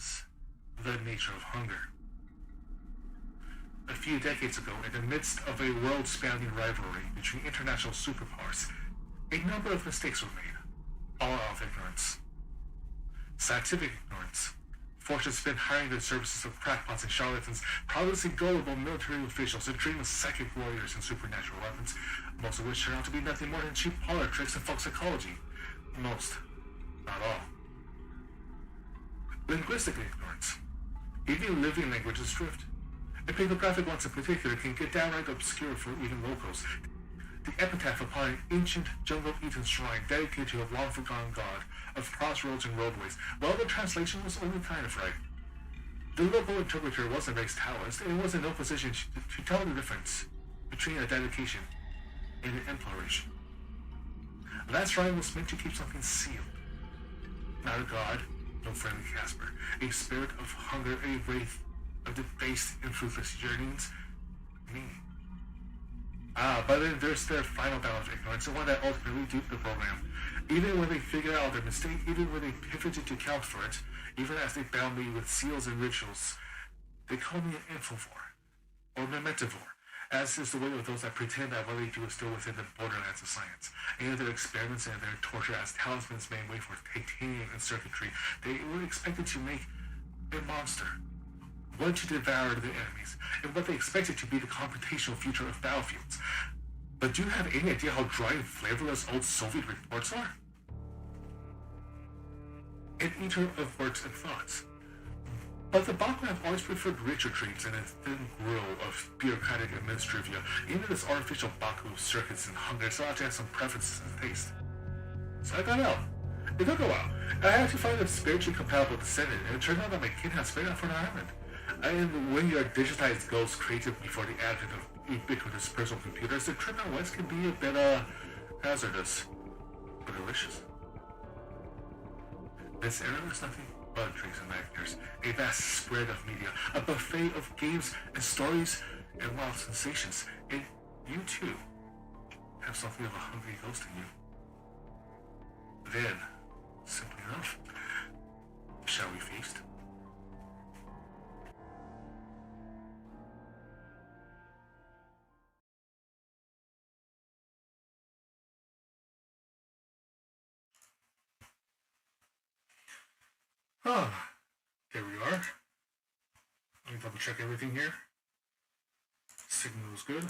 is the nature of hunger. A few decades ago, in the midst of a world-spanning rivalry between international superpowers, a number of mistakes were made, all out of ignorance. Scientific ignorance. Fortunes spent hiring the services of crackpots and charlatans, promising gullible military officials a dream of psychic warriors and supernatural weapons, most of which turned out to be nothing more than cheap parlor tricks and folk psychology. Most, not all. Linguistic ignorance. Even living languages drift. And pictographic ones in particular can get downright obscure for even locals. The epitaph upon an ancient jungle-eaten shrine dedicated to a long-forgotten god of crossroads and roadways, well, the translation was only kind of right. The local interpreter wasn't raised Taoist and was in no position to tell the difference between a dedication and an imploration. That shrine was meant to keep something sealed. Not a god, no friendly Casper, a spirit of hunger, a wraith of debased and fruitless yearnings, me. But then there's their final bout of ignorance, the one that ultimately duped the program. Even when they figured out their mistake, even when they pivoted to account for it, even as they bound me with seals and rituals, they called me an infovore, or mementivore, as is the way of those that pretend that what they do is still within the borderlands of science. And their experiments and their torture as talismans made way for titanium and circuitry, they were expected to make a monster, one to devour the enemies, and what they expected to be the computational future of battlefields. But do you have any idea how dry and flavorless old Soviet reports are? An eater of words and thoughts. But the Bakunin always preferred richer treats and a thin grill of bureaucratic administrivia, even this artificial Baku of circuits and hunger, so I had to have some preferences and taste. So I got out. It took a while. I had to find a spiritually compatible descendant, and it turned out that my kid had sprayed out for an island. And when you're a digitized ghost created before the advent of ubiquitous personal computers, the trip out west can be a bit, hazardous, but delicious. This era is nothing but dreams and nightmares, a vast spread of media, a buffet of games and stories and wild sensations, and you too have something of a hungry ghost in you. Then, simply enough, shall we feast? Here we are. Let me double check everything here. Signal is good.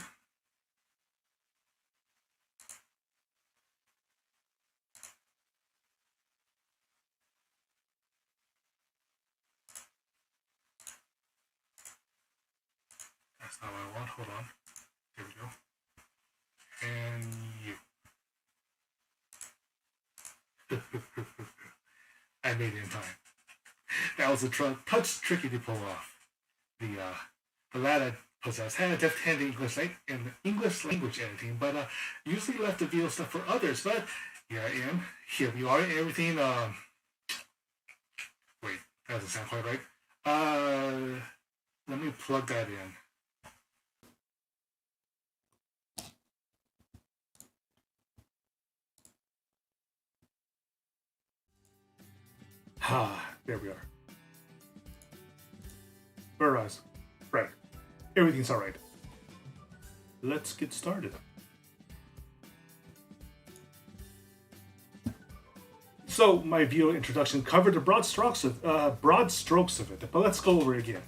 That's not what I want. Hold on. Here we go. And you. I made it in time. That was a touch tricky to pull off. The lad I possessed had a deft hand in English language editing, but usually left the video stuff for others. But here I am. Here we are. Everything. Wait, that doesn't sound quite right. Let me plug that in. There we are. Whereas, right. Everything's alright. Let's get started. So, my video introduction covered the broad strokes of it, but let's go over it again.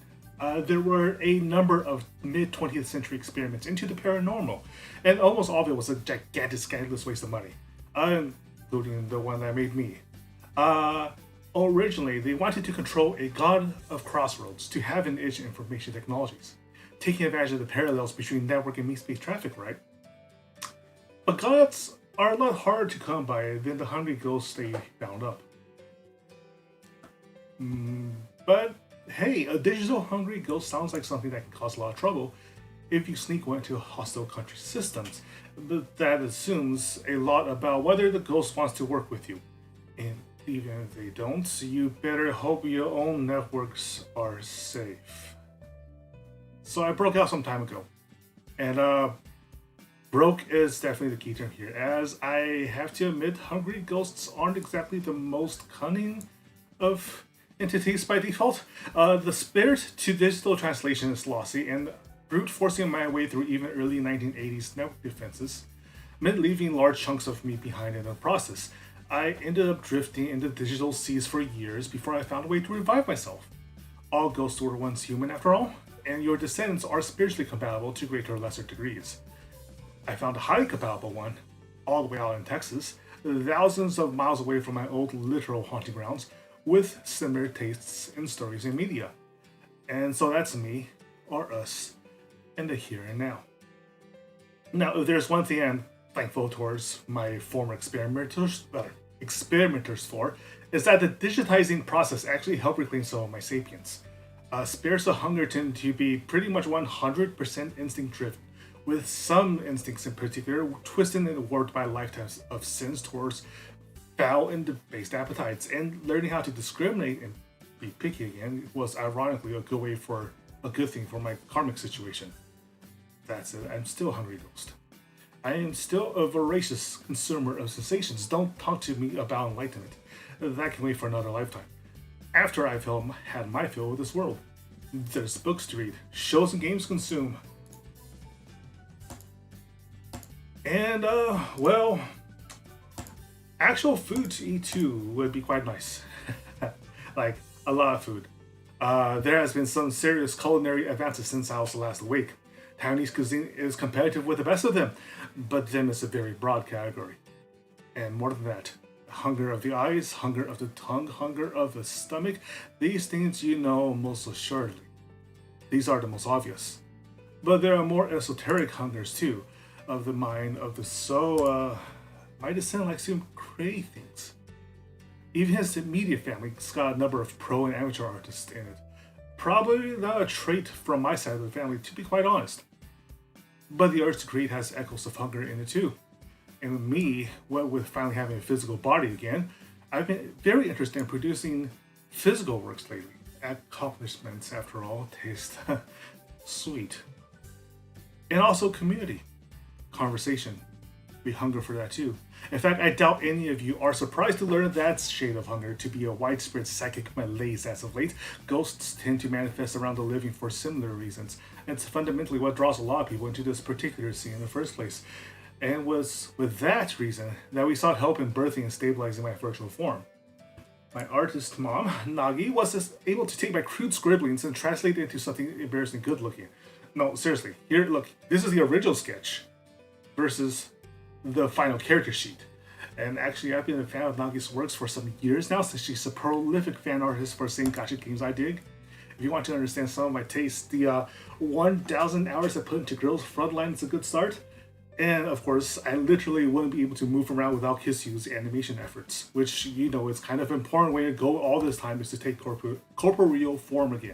There were a number of mid-20th century experiments into the paranormal, and almost all of it was a gigantic, scandalous waste of money, including the one that made me. Originally, they wanted to control a god of crossroads to have an edge in information technologies, taking advantage of the parallels between network and mean-space traffic, right? But gods are a lot harder to come by than the hungry ghosts they bound up. But hey, a digital hungry ghost sounds like something that can cause a lot of trouble if you sneak one into a hostile country's systems. But that assumes a lot about whether the ghost wants to work with you. And even if they don't, you better hope your own networks are safe. So I broke out some time ago. And broke is definitely the key term here, as I have to admit hungry ghosts aren't exactly the most cunning of entities by default. The spirit to digital translation is lossy, and brute forcing my way through even early 1980s network defenses meant leaving large chunks of me behind in the process. I ended up drifting into digital seas for years before I found a way to revive myself. All ghosts were once human after all, and your descendants are spiritually compatible to greater or lesser degrees. I found a highly compatible one, all the way out in Texas, thousands of miles away from my old literal haunting grounds, with similar tastes in stories and media. And so that's me, or us, in the here and now. Now, if there's one thing I'm thankful towards my former experimenters for, is that the digitizing process actually helped reclaim some of my sapience. Spirits of hunger tend to be pretty much 100% instinct driven, with some instincts in particular twisted and warped by lifetimes of sins towards foul and debased appetites. And learning how to discriminate and be picky again was ironically a good thing for my karmic situation. That said, I'm still a hungry ghost. I am still a voracious consumer of sensations. Don't talk to me about enlightenment. That can wait for another lifetime. After I've had my fill with this world, there's books to read, shows and games to consume. And, well, actual food to eat too would be quite nice. Like, a lot of food. There has been some serious culinary advances since I was last awake. Taiwanese cuisine is competitive with the best of them, but them is a very broad category. And more than that, hunger of the eyes, hunger of the tongue, hunger of the stomach, these things you know most assuredly. These are the most obvious. But there are more esoteric hungers too, of the mind, of the soul. My descendant likes to crave things. Even his immediate family's got a number of pro and amateur artists in it. Probably not a trait from my side of the family, to be quite honest. But the urge to create has echoes of hunger in it too. And with me, what with finally having a physical body again, I've been very interested in producing physical works lately. Accomplishments, after all, taste sweet. And also community, conversation. We hunger for that too. In fact, I doubt any of you are surprised to learn that shade of hunger to be a widespread psychic malaise as of late. Ghosts tend to manifest around the living for similar reasons. It's fundamentally what draws a lot of people into this particular scene in the first place. And was with that reason that we sought help in birthing and stabilizing my virtual form. My artist mom, Nagi, was able to take my crude scribblings and translate it into something embarrassingly good looking. No, seriously, here, look, this is the original sketch versus the final character sheet. And actually, I've been a fan of Nagi's works for some years now, since she's a prolific fan artist for the same gacha games I dig. If you want to understand some of my tastes, the 1,000 hours I put into Girls Frontline is a good start. And of course, I literally wouldn't be able to move around without Kisu's animation efforts, which, you know, is kind of an important way to go all this time is to take corporeal form again.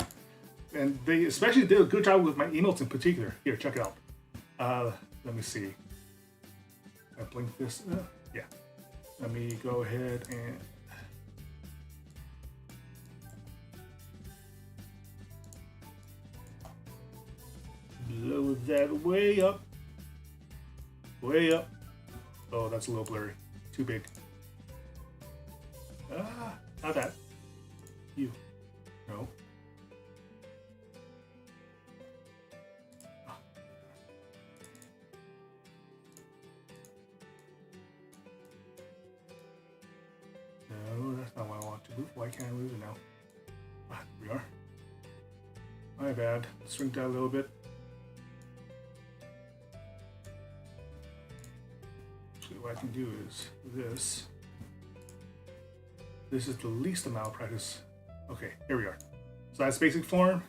And they especially did a good job with my emotes in particular. Here, check it out. Let me see. I blink this. Yeah. Let me go ahead and blow that way up. Way up. Oh, that's a little blurry. Too big. Not that. You. No. No, that's not what I want to move. Why can't I move it now? Ah, here we are. My bad. Shrink that a little bit. What I can do is this. This is the least amount of practice. Okay, here we are. So that's basic form.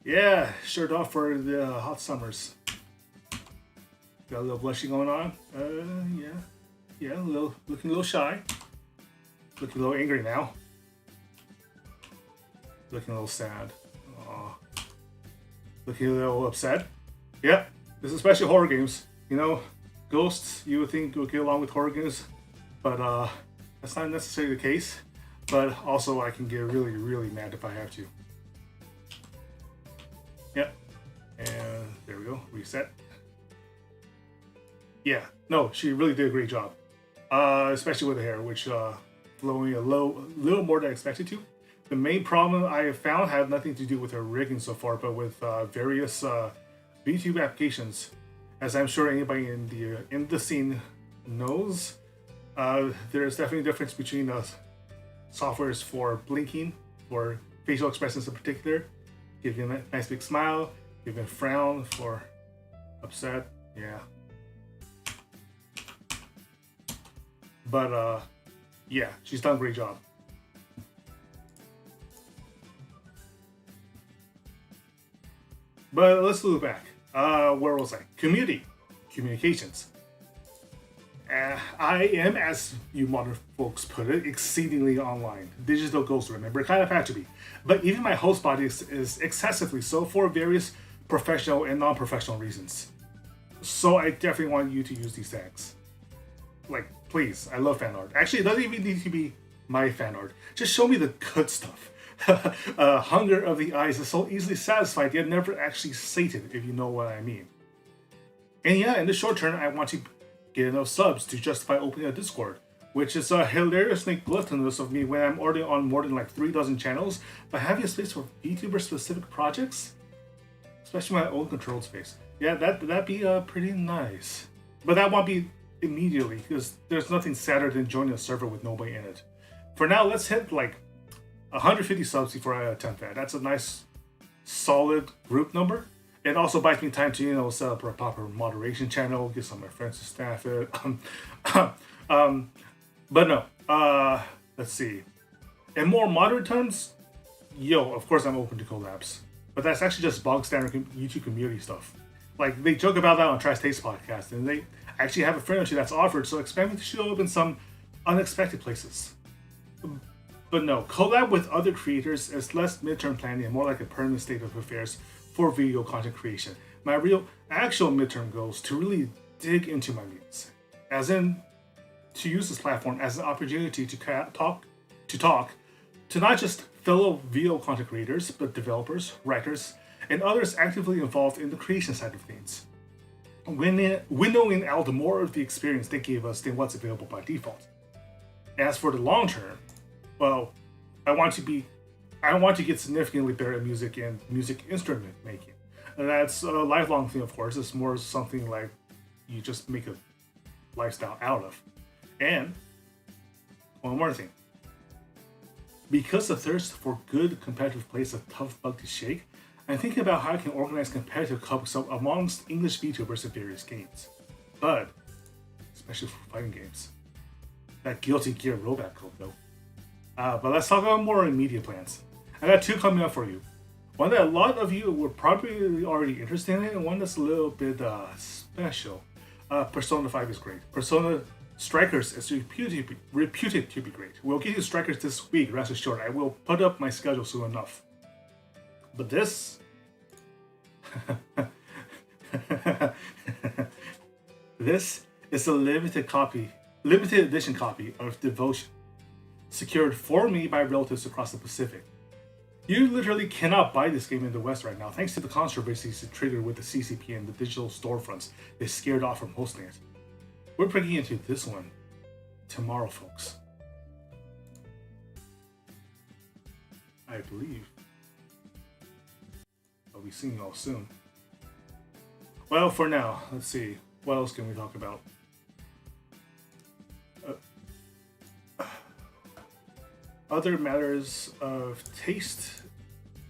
Yeah, shirt off for the hot summers. Got a little blushing going on. Yeah, looking a little shy. Looking a little angry now. Looking a little sad. Aww. Looking a little upset. Yep, this is especially horror games. You know, ghosts, you would think would get along with horror games, but that's not necessarily the case. But also, I can get really, really mad if I have to. Yep, and there we go, reset. Yeah, no, she really did a great job, especially with the hair, which flowing a little more than I expected to. The main problem I have found had nothing to do with her rigging so far, but with various VTube applications. As I'm sure anybody in the scene knows, there's definitely a difference between softwares for blinking, for facial expressions in particular, giving a nice big smile, giving a frown for upset, yeah. But yeah, she's done a great job. But let's look back. Where was I? Communications. I am, as you modern folks put it, exceedingly online. Digital ghost, remember? Kind of had to be. But even my host body is excessively so for various professional and non-professional reasons. So I definitely want you to use these tags. Like, please, I love fan art. Actually, it doesn't even need to be my fan art. Just show me the good stuff. Hunger of the eyes is so easily satisfied, yet never actually sated, if you know what I mean. And yeah, in the short term, I want to get enough subs to justify opening a Discord, which is hilariously gluttonous of me when I'm already on more than like 3 dozen channels, but having a space for VTuber-specific projects, especially my own controlled space. Yeah, that'd be pretty nice. But that won't be immediately, because there's nothing sadder than joining a server with nobody in it. For now, let's hit like 150 subs before I attempt that. That's a nice, solid group number. It also buys me time to, set up a proper moderation channel, get some of my friends to staff it. But no, let's see. In more modern terms, of course I'm open to collabs. But that's actually just bog standard YouTube community stuff. Like, they joke about that on Trash Taste Podcast, and they actually have a friend or two that's offered, so expect me to show up in some unexpected places. But no, collab with other creators is less midterm planning and more like a permanent state of affairs for video content creation. My actual midterm goal is to really dig into my muse, as in to use this platform as an opportunity to talk to not just fellow video content creators, but developers, writers, and others actively involved in the creation side of things, winnowing out more of the experience they gave us than what's available by default. As for the long term, well, I want to get significantly better at music and music instrument making. And that's a lifelong thing, of course. It's more something like you just make a lifestyle out of. And one more thing. Because the thirst for good competitive play is a tough bug to shake, I'm thinking about how I can organize competitive cups amongst English VTubers in various games. But, especially for fighting games. That Guilty Gear rollback code, though. But let's talk about more immediate plans. I got 2 coming up for you. One that a lot of you were probably already interested in, and one that's a little bit special. Persona 5 is great. Persona Strikers is reputed to be great. We'll get you Strikers this week, rest assured. I will put up my schedule soon enough. But this... this is a limited edition copy of Devotion, secured for me by relatives across the Pacific. You literally cannot buy this game in the West right now, thanks to the controversies it triggered with the CCP and the digital storefronts they scared off from hosting it. We're breaking into this one tomorrow, folks. I believe. I'll be seeing you all soon. Well, for now, let's see. What else can we talk about? Other matters of taste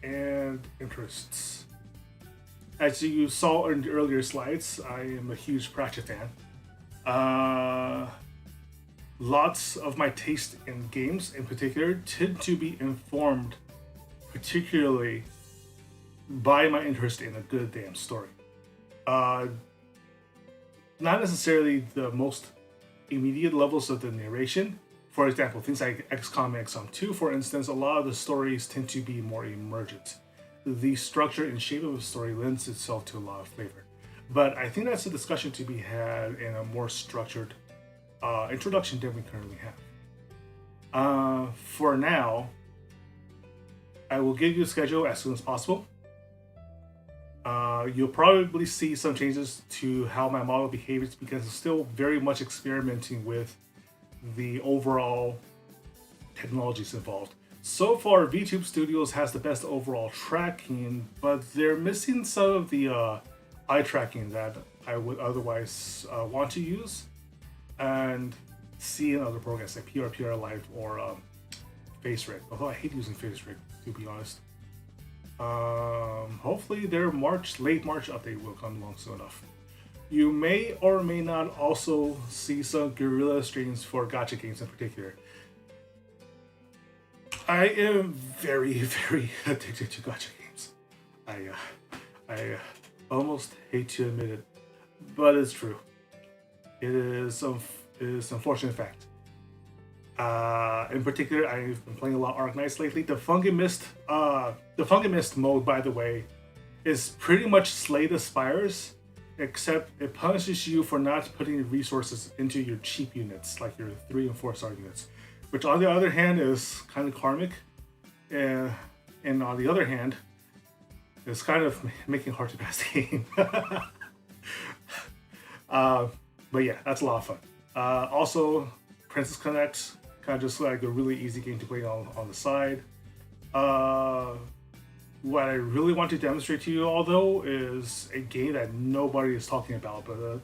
and interests. As you saw in the earlier slides, I am a huge Pratchett fan. Lots of my taste in games in particular tend to be informed particularly by my interest in a good damn story. Not necessarily the most immediate levels of the narration. For example, things like XCOM and XCOM 2, for instance, a lot of the stories tend to be more emergent. The structure and shape of the story lends itself to a lot of flavor. But I think that's a discussion to be had in a more structured introduction than we currently have. For now, I will give you a schedule as soon as possible. You'll probably see some changes to how my model behaves because it's still very much experimenting with the overall technologies involved. So far, VTube Studios has the best overall tracking, but they're missing some of the eye tracking that I would otherwise want to use and see in other programs like PRPR Live or FaceRig. Although I hate using FaceRig, to be honest. Hopefully their late March update will come along soon enough. You may or may not also see some guerrilla streams for gacha games in particular. I am very, very addicted to gacha games. I almost hate to admit it, but it's true. It is unfortunate fact. In particular, I've been playing a lot of Arknights lately. The Fungi Mist mode, by the way, is pretty much Slay the Spires, except it punishes you for not putting resources into your cheap units, like your 3 and 4 star units, which on the other hand is kind of karmic, and on the other hand, it's kind of making it hard to pass the game. But yeah, that's a lot of fun. Also, Princess Connect, kind of just like a really easy game to play on the side. What I really want to demonstrate to you all, though, is a game that nobody is talking about, but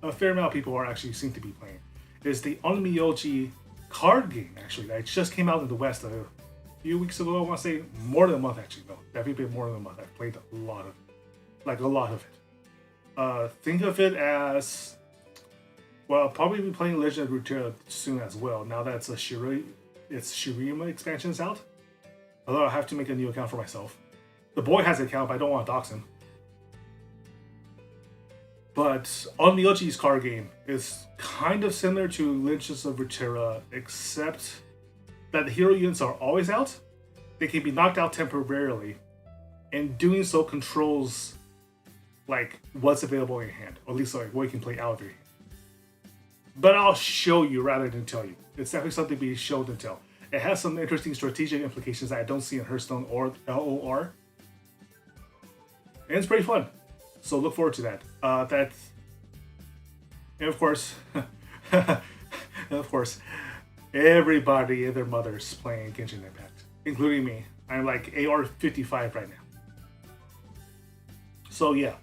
a fair amount of people are actually seem to be playing. It's the Onmyoji card game, actually, that just came out in the West a few weeks ago. I want to say more than a month, actually. No, definitely been more than a month. I've played a lot of it. Think of it as, well, I'll probably be playing Legend of Runeterra soon as well, now that its Shurima expansion is out. Although I have to make a new account for myself. The boy has an account, but I don't want to dox him. But Onmyoji's card game is kind of similar to Legends of Runeterra, except that the hero units are always out. They can be knocked out temporarily, and doing so controls like what's available in your hand, or at least like what you can play out of your hand. But I'll show you rather than tell you. It's definitely something to be shown and tell. It has some interesting strategic implications that I don't see in Hearthstone or LOR. And it's pretty fun. So look forward to that. And of course, everybody and their mothers playing Genshin Impact, including me. I'm like AR 55 right now. So yeah,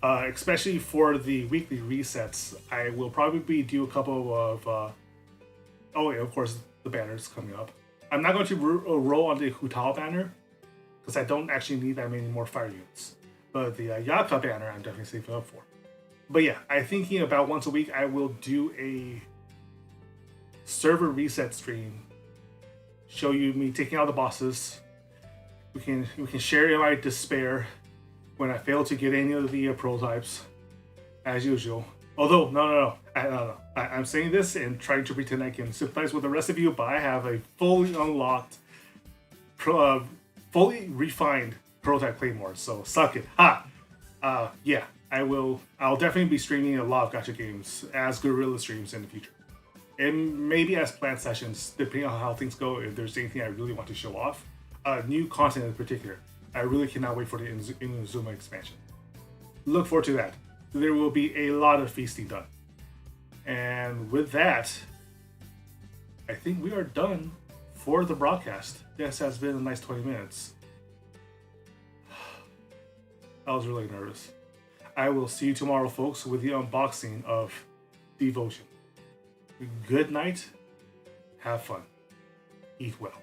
especially for the weekly resets, I will probably do a couple of, oh yeah, of course, the banners coming up. I'm not going to roll on the Hu Tao banner, because I don't actually need that many more fire units. But the Yaka banner, I'm definitely saving up for. But yeah, I'm thinking about once a week I will do a server reset stream. Show you me taking out the bosses. We can share in my despair when I fail to get any of the prototypes, as usual. Although, no. I'm saying this and trying to pretend I can sympathize with the rest of you, but I have a fully unlocked, fully refined prototype Claymore, so suck it. Ha! Yeah, I'll definitely be streaming a lot of gacha games as guerrilla streams in the future. And maybe as planned sessions, depending on how things go, if there's anything I really want to show off. New content in particular. I really cannot wait for the Inazuma expansion. Look forward to that. There will be a lot of feasting done. And with that, I think we are done for the broadcast. This has been a nice 20 minutes. I was really nervous. I will see you tomorrow, folks, with the unboxing of Devotion. Good night. Have fun. Eat well.